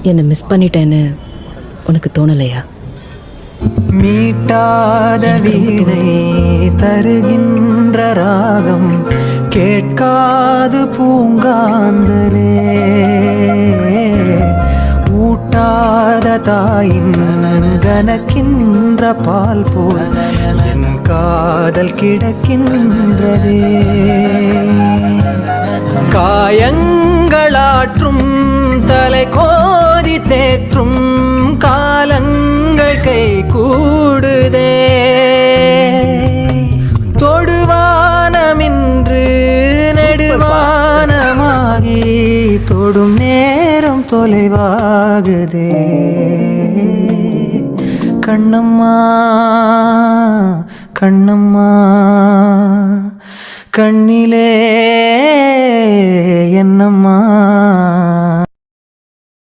என்னை மிஸ் பண்ணிட்டேன்னு உனக்கு தோணலையா? மீட்டாத வீணை தருகின்ற ராகம் கேட்காது பூங்காந்தலே, ஊட்டாத தாயின் கனக்கின்ற பால் போல் என் காதல் கிடக்கின்றதே. காயங்களாற்றும் தலை கோதி தேற்றும் காலங்கள் கை கூடுதே. தொடுவானமின்று நெடுவானமாகி தொடும் நேரம் தொலைவாகுதே. கண்ணம்மா கண்ணம்மா கண்ணிலே என்னம்மா.